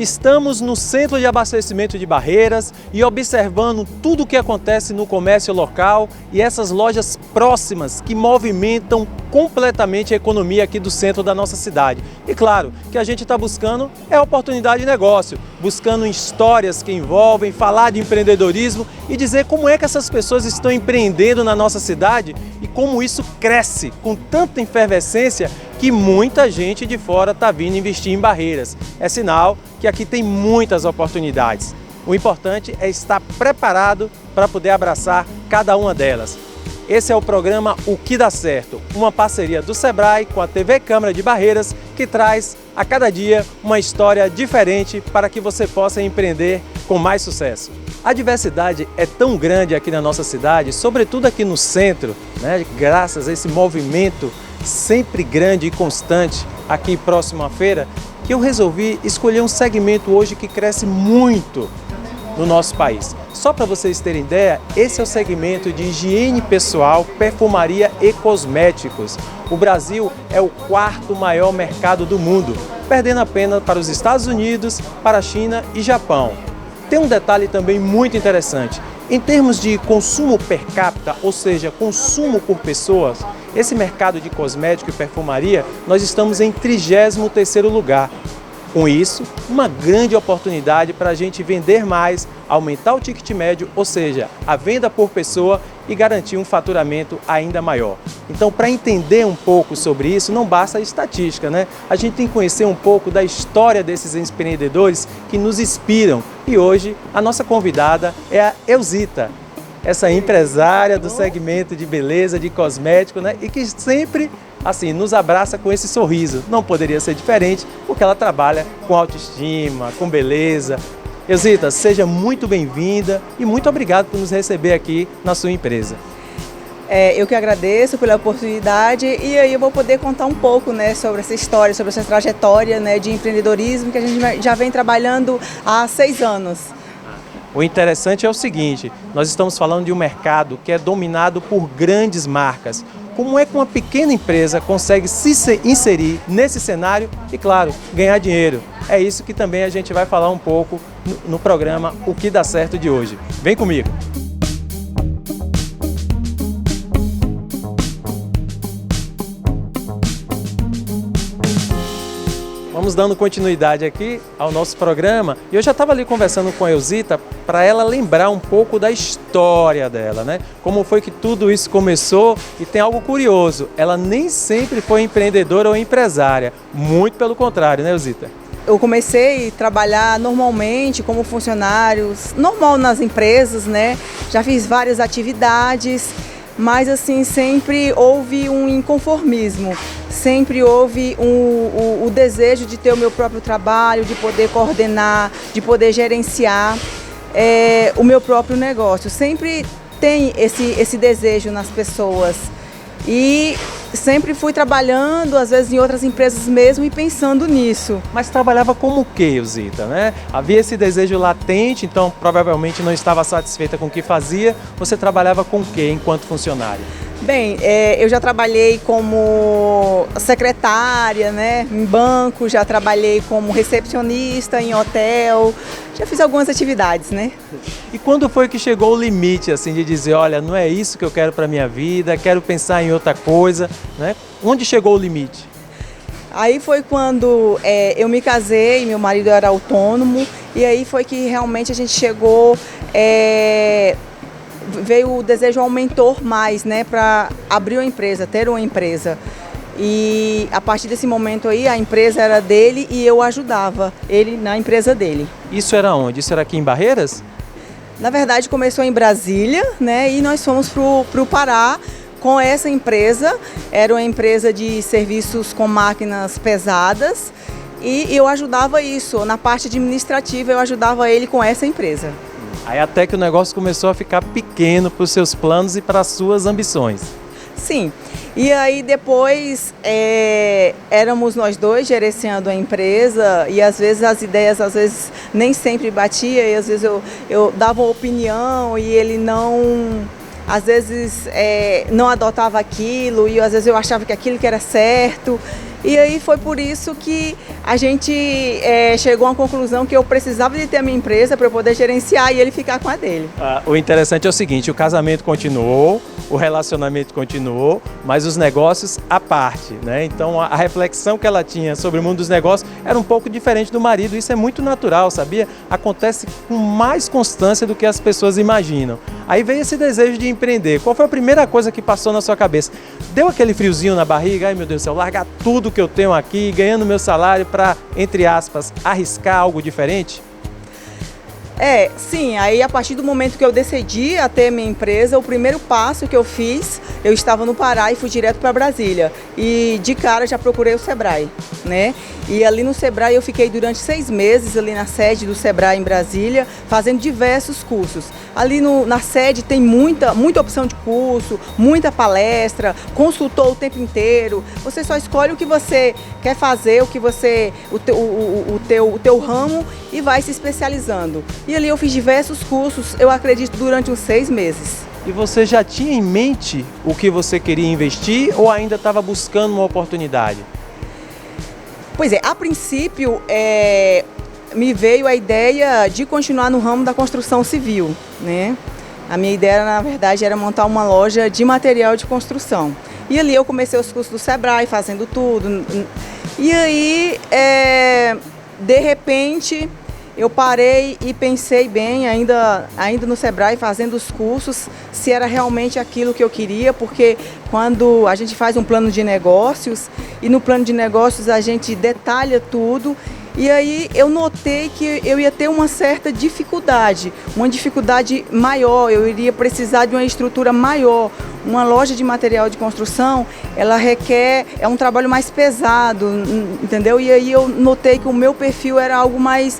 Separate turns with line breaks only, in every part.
Estamos no centro de abastecimento de Barreiras e observando tudo o que acontece no comércio local e essas lojas próximas que movimentam completamente a economia aqui do centro da nossa cidade. E claro, que a gente está buscando é oportunidade de negócio, buscando histórias que envolvem, falar de empreendedorismo e dizer como é que essas pessoas estão empreendendo na nossa cidade e como isso cresce com tanta efervescência que muita gente de fora está vindo investir em Barreiras. É sinal que aqui tem muitas oportunidades. O importante é estar preparado para poder abraçar cada uma delas. Esse é o programa O Que Dá Certo, uma parceria do Sebrae com a TV Câmara de Barreiras, que traz a cada dia uma história diferente para que você possa empreender com mais sucesso. A diversidade é tão grande aqui na nossa cidade, sobretudo aqui no centro, né? Graças a esse movimento sempre grande e constante aqui próximo à feira, que eu resolvi escolher um segmento hoje que cresce muito no nosso país. Só para vocês terem ideia, esse é o segmento de higiene pessoal, perfumaria e cosméticos. O Brasil é o quarto maior mercado do mundo, perdendo apenas para os Estados Unidos, para a China e Japão. Tem um detalhe também muito interessante. Em termos de consumo per capita, ou seja, consumo por pessoas, esse mercado de cosmético e perfumaria, nós estamos em 33º lugar. Com isso, uma grande oportunidade para a gente vender mais, aumentar o ticket médio, ou seja, a venda por pessoa e garantir um faturamento ainda maior. Então, para entender um pouco sobre isso, não basta a estatística, né? A gente tem que conhecer um pouco da história desses empreendedores que nos inspiram. E hoje, a nossa convidada é a Elzita, essa empresária do segmento de beleza, de cosmético, né? E que sempre assim, nos abraça com esse sorriso. Não poderia ser diferente, porque ela trabalha com autoestima, com beleza. Elzita, seja muito bem-vinda e muito obrigado por nos receber aqui na sua empresa.
Eu que agradeço pela oportunidade e aí eu vou poder contar um pouco, né, sobre essa história, sobre essa trajetória, né, de empreendedorismo que a gente já vem trabalhando há 6 anos.
O interessante é o seguinte, nós estamos falando de um mercado que é dominado por grandes marcas. Como é que uma pequena empresa consegue se inserir nesse cenário e, claro, ganhar dinheiro? É isso que também a gente vai falar um pouco no programa O Que Dá Certo de hoje. Vem comigo! Vamos dando continuidade aqui ao nosso programa. E eu já estava ali conversando com a Elzita para ela lembrar um pouco da história dela, né? Como foi que tudo isso começou e tem algo curioso. Ela nem sempre foi empreendedora ou empresária. Muito pelo contrário, né, Elzita?
Eu comecei a trabalhar normalmente como funcionário, normal nas empresas, né? Já fiz várias atividades, mas assim, sempre houve um inconformismo. Sempre houve o desejo de ter o meu próprio trabalho, de poder coordenar, de poder gerenciar o meu próprio negócio. Sempre tem esse desejo nas pessoas. E sempre fui trabalhando, às vezes em outras empresas mesmo, e pensando nisso.
Mas trabalhava como o quê, Elzita, né? Havia esse desejo latente, então provavelmente não estava satisfeita com o que fazia. Você trabalhava com o quê enquanto funcionária?
Bem, eu já trabalhei como secretária, né, em banco, já trabalhei como recepcionista em hotel, já fiz algumas atividades, né?
E quando foi que chegou o limite, assim, de dizer, olha, não é isso que eu quero para minha vida, quero pensar em outra coisa, né? Onde chegou o limite?
Aí foi quando eu me casei, meu marido era autônomo, e aí foi que realmente a gente chegou... veio o desejo, aumentou mais, né, para abrir uma empresa, ter uma empresa. E a partir desse momento aí, a empresa era dele e eu ajudava ele na empresa dele.
Isso era onde? Isso era aqui em Barreiras?
Na verdade, começou em Brasília, né, e nós fomos para o Pará com essa empresa. Era uma empresa de serviços com máquinas pesadas e eu ajudava isso. Na parte administrativa, eu ajudava ele com essa empresa.
Aí até que o negócio começou a ficar pequeno para os seus planos e para as suas ambições.
Sim. E aí depois éramos nós dois gerenciando a empresa e às vezes as ideias nem sempre batiam e às vezes eu dava uma opinião e ele não, às vezes não adotava aquilo e às vezes eu achava que aquilo que era certo. E aí foi por isso que a gente chegou a uma conclusão que eu precisava de ter a minha empresa para eu poder gerenciar e ele ficar com a dele.
O interessante é o seguinte, o casamento continuou, o relacionamento continuou, mas os negócios à parte, né? Então a reflexão que ela tinha sobre o mundo dos negócios era um pouco diferente do marido, isso é muito natural, sabia? Acontece com mais constância do que as pessoas imaginam. Aí veio esse desejo de empreender. Qual foi a primeira coisa que passou na sua cabeça? Deu aquele friozinho na barriga? Ai meu Deus do céu, largar tudo que eu tenho aqui, ganhando meu salário para, entre aspas, arriscar algo diferente?
Sim, aí a partir do momento que eu decidi a ter minha empresa, o primeiro passo que eu fiz, eu estava no Pará e fui direto para Brasília. E de cara já procurei o Sebrae, né? E ali no Sebrae eu fiquei durante 6 meses ali na sede do Sebrae em Brasília, fazendo diversos cursos. Ali na sede tem muita opção de curso, muita palestra, consultor o tempo inteiro. Você só escolhe o que você quer fazer, o teu ramo e vai se especializando. E ali eu fiz diversos cursos, eu acredito, durante uns 6 meses.
E você já tinha em mente o que você queria investir ou ainda estava buscando uma oportunidade?
Pois a princípio me veio a ideia de continuar no ramo da construção civil, né? A minha ideia, na verdade, era montar uma loja de material de construção. E ali eu comecei os cursos do Sebrae, fazendo tudo. E aí, de repente, eu parei e pensei bem, ainda no Sebrae, fazendo os cursos, se era realmente aquilo que eu queria, porque quando a gente faz um plano de negócios, e no plano de negócios a gente detalha tudo, e aí eu notei que eu ia ter uma certa dificuldade, uma dificuldade maior, eu iria precisar de uma estrutura maior. Uma loja de material de construção, ela requer, um trabalho mais pesado, entendeu? E aí eu notei que o meu perfil era algo mais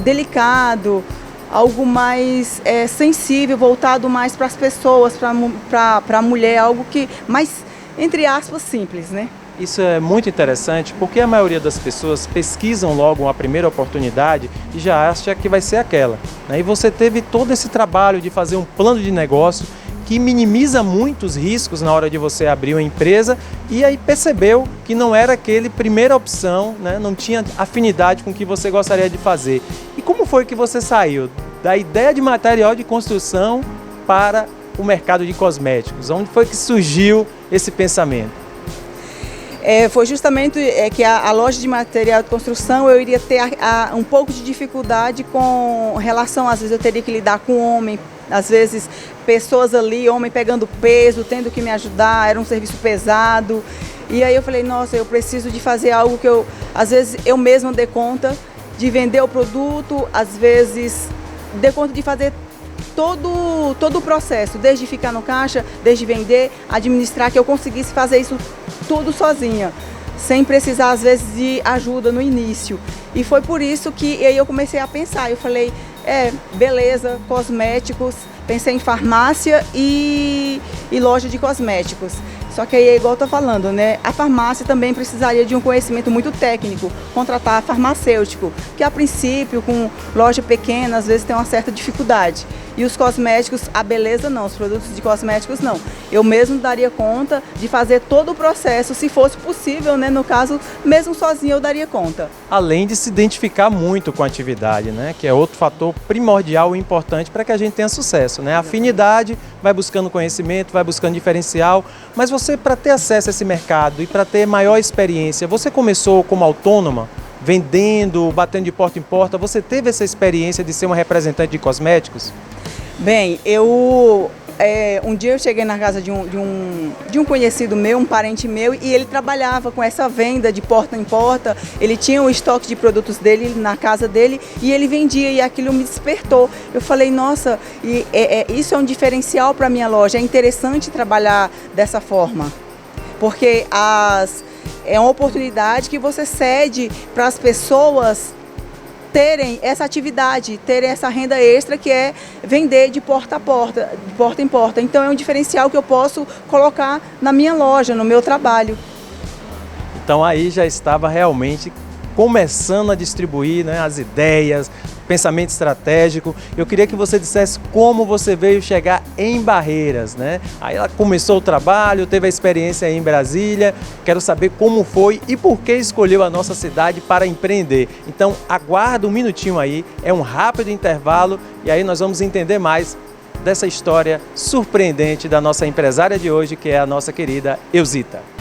delicado, algo mais sensível, voltado mais para as pessoas, para a mulher, algo que mais, entre aspas, simples, né?
Isso é muito interessante porque a maioria das pessoas pesquisam logo uma primeira oportunidade e já acha que vai ser aquela, né? E você teve todo esse trabalho de fazer um plano de negócio que minimiza muitos riscos na hora de você abrir uma empresa e aí percebeu que não era aquele primeira opção, né? Não tinha afinidade com o que você gostaria de fazer. E como foi que você saiu da ideia de material de construção para o mercado de cosméticos? Onde foi que surgiu esse pensamento?
Foi justamente que a loja de material de construção eu iria ter um pouco de dificuldade com relação, às vezes eu teria que lidar com homem, às vezes pessoas ali, homem pegando peso, tendo que me ajudar, era um serviço pesado. E aí eu falei, nossa, eu preciso de fazer algo que às vezes eu mesma dê conta de vender o produto, às vezes dê conta de fazer todo o processo, desde ficar no caixa, desde vender, administrar, que eu conseguisse fazer isso tudo sozinha, sem precisar às vezes de ajuda no início. E foi por isso que aí eu comecei a pensar, eu falei, beleza, cosméticos, pensei em farmácia e loja de cosméticos. Só que aí é igual eu tô falando, né? A farmácia também precisaria de um conhecimento muito técnico, contratar farmacêutico, que a princípio, com loja pequena, às vezes tem uma certa dificuldade. E os cosméticos, a beleza não, os produtos de cosméticos não. Eu mesmo daria conta de fazer todo o processo, se fosse possível, né? No caso, mesmo sozinha eu daria conta.
Além de se identificar muito com a atividade, né? Que é outro fator primordial e importante para que a gente tenha sucesso, né? A afinidade, vai buscando conhecimento, vai buscando diferencial, mas você, para ter acesso a esse mercado e para ter maior experiência, você começou como autônoma, vendendo, batendo de porta em porta, você teve essa experiência de ser uma representante de cosméticos?
Bem, um dia eu cheguei na casa de um conhecido meu, um parente meu, e ele trabalhava com essa venda de porta em porta, ele tinha um estoque de produtos dele na casa dele e ele vendia e aquilo me despertou. Eu falei, nossa, isso é um diferencial para a minha loja, é interessante trabalhar dessa forma, porque é uma oportunidade que você cede para as pessoas terem essa atividade, terem essa renda extra que é vender de porta a porta, de porta em porta. Então é um diferencial que eu posso colocar na minha loja, no meu trabalho.
Então aí já estava realmente começando a distribuir, né, as ideias, pensamento estratégico. Eu queria que você dissesse como você veio chegar em Barreiras, né? Aí ela começou o trabalho, teve a experiência aí em Brasília. Quero saber como foi e por que escolheu a nossa cidade para empreender. Então aguarda um minutinho aí, é um rápido intervalo e aí nós vamos entender mais dessa história surpreendente da nossa empresária de hoje, que é a nossa querida Eusita.